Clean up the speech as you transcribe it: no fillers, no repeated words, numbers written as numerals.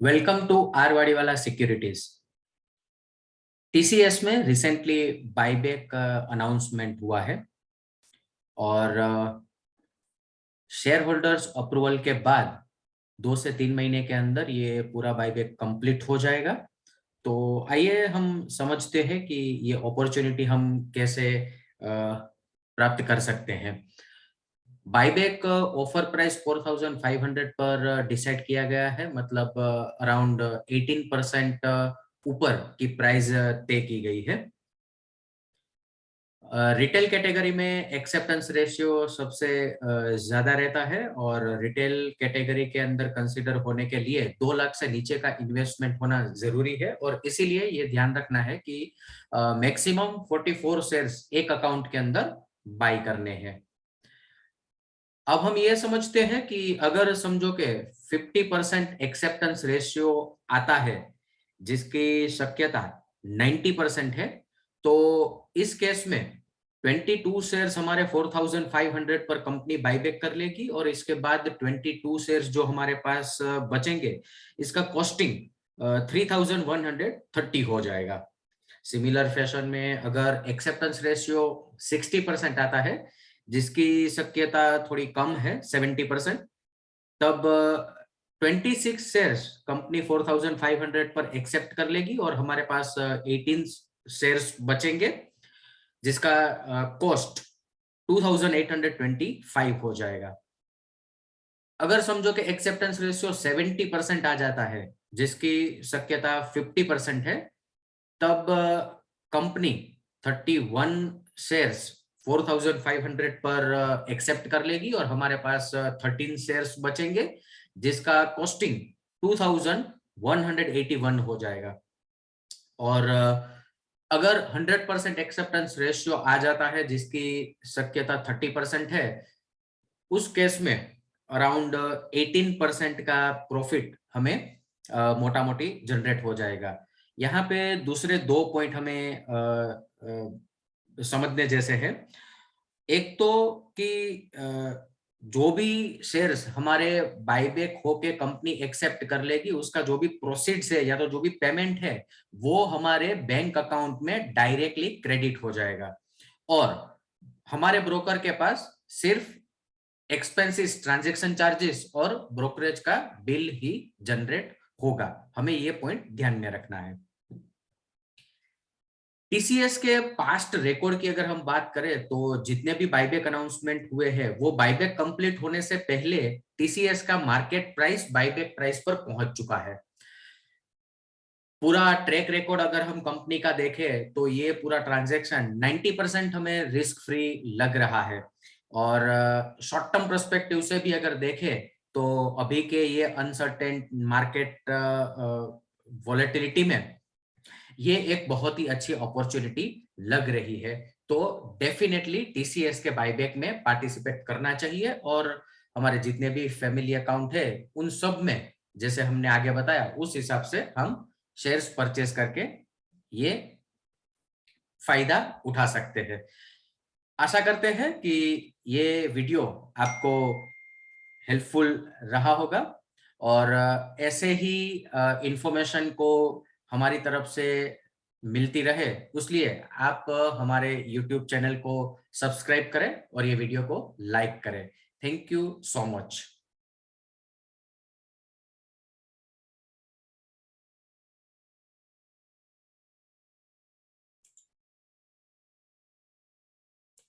Welcome to R Wadiwala securities. TCS में recently buyback announcement हुआ है और शेयर होल्डर्स अप्रूवल के बाद 2 से 3 महीने के अंदर ये पूरा बाईबैक कंप्लीट हो जाएगा। तो आइए हम समझते हैं कि ये अपॉर्चुनिटी हम कैसे प्राप्त कर सकते हैं। बाईबैक ऑफर प्राइस 4,500 पर डिसाइड किया गया है, मतलब अराउंड 18% ऊपर की प्राइस तय की गई है। रिटेल कैटेगरी में एक्सेप्टेंस रेशियो सबसे ज्यादा रहता है और रिटेल कैटेगरी के अंदर कंसीडर होने के लिए 2 लाख से नीचे का इन्वेस्टमेंट होना जरूरी है और इसीलिए ये ध्यान रखना है कि मैक्सिमम 44 शेयर्स एक अकाउंट के अंदर बाई करने हैं। अब हम ये समझते हैं कि अगर समझो के 50% एक्सेप्टेंस रेशियो आता है जिसकी शक्यता 90% है, तो इस केस में 22 शेयर्स हमारे 4,500 पर कंपनी बाईबैक कर लेगी और इसके बाद 22 शेयर्स जो हमारे पास बचेंगे इसका कॉस्टिंग 3,130 हो जाएगा। सिमिलर फैशन में अगर एक्सेप्टेंस रेशियो 60% आता है जिसकी शक्यता थोड़ी कम है 70%, तब 26 शेयर्स कंपनी 4,500 पर एक्सेप्ट कर लेगी और हमारे पास 18 शेयर्स बचेंगे जिसका कॉस्ट 2,825 हो जाएगा। अगर समझो कि एक्सेप्टेंस रेशियो 70% आ जाता है जिसकी शक्यता 50% है, तब कंपनी 31 शेयर्स 4,500 पर एक्सेप्ट कर लेगी और हमारे पास 13 शेयर्स बचेंगे जिसका कॉस्टिंग 2,181 हो जाएगा। और अगर 100% एक्सेप्टेंस रेशियो आ जाता है जिसकी शक्यता 30% है, उस केस में अराउंड 18% का प्रॉफिट हमें मोटा मोटी जनरेट हो जाएगा। यहाँ पे दूसरे 2 पॉइंट हमें समझने जैसे हैं। एक तो कि जो भी शेयर्स हमारे बाईबैक होके कंपनी एक्सेप्ट कर लेगी उसका जो भी प्रोसीड्स है या तो जो भी पेमेंट है वो हमारे बैंक अकाउंट में डायरेक्टली क्रेडिट हो जाएगा और हमारे ब्रोकर के पास सिर्फ एक्सपेंसेस, ट्रांजैक्शन चार्जेस और ब्रोकरेज का बिल ही जनरेट होगा। हमें ये पॉइंट ध्यान में रखना है। टीसीएस के पास्ट रिकॉर्ड की अगर हम बात करें तो जितने भी बाईबैक अनाउंसमेंट हुए हैं वो बाईबैक कंप्लीट होने से पहले टीसीएस का मार्केट प्राइस बाईबैक प्राइस पर पहुंच चुका है। पूरा ट्रैक रिकॉर्ड अगर हम कंपनी का देखें तो ये पूरा ट्रांजैक्शन 90% हमें रिस्क फ्री लग रहा है और शॉर्ट टर्म पर्सपेक्टिव से भी अगर देखें तो अभी के ये अनसर्टेन मार्केट वॉलेटिलिटी में ये एक बहुत ही अच्छी अपॉर्चुनिटी लग रही है। तो डेफिनेटली टीसीएस के बाईबैक में पार्टिसिपेट करना चाहिए और हमारे जितने भी फैमिली अकाउंट है उन सब में जैसे हमने आगे बताया उस हिसाब से हम शेयर्स परचेस करके ये फायदा उठा सकते हैं। आशा करते हैं कि ये वीडियो आपको हेल्पफुल रहा होगा और ऐसे ही इंफॉर्मेशन को हमारी तरफ से मिलती रहे उसलिए आप हमारे YouTube चैनल को सब्सक्राइब करें और ये वीडियो को लाइक करें। Thank you so much.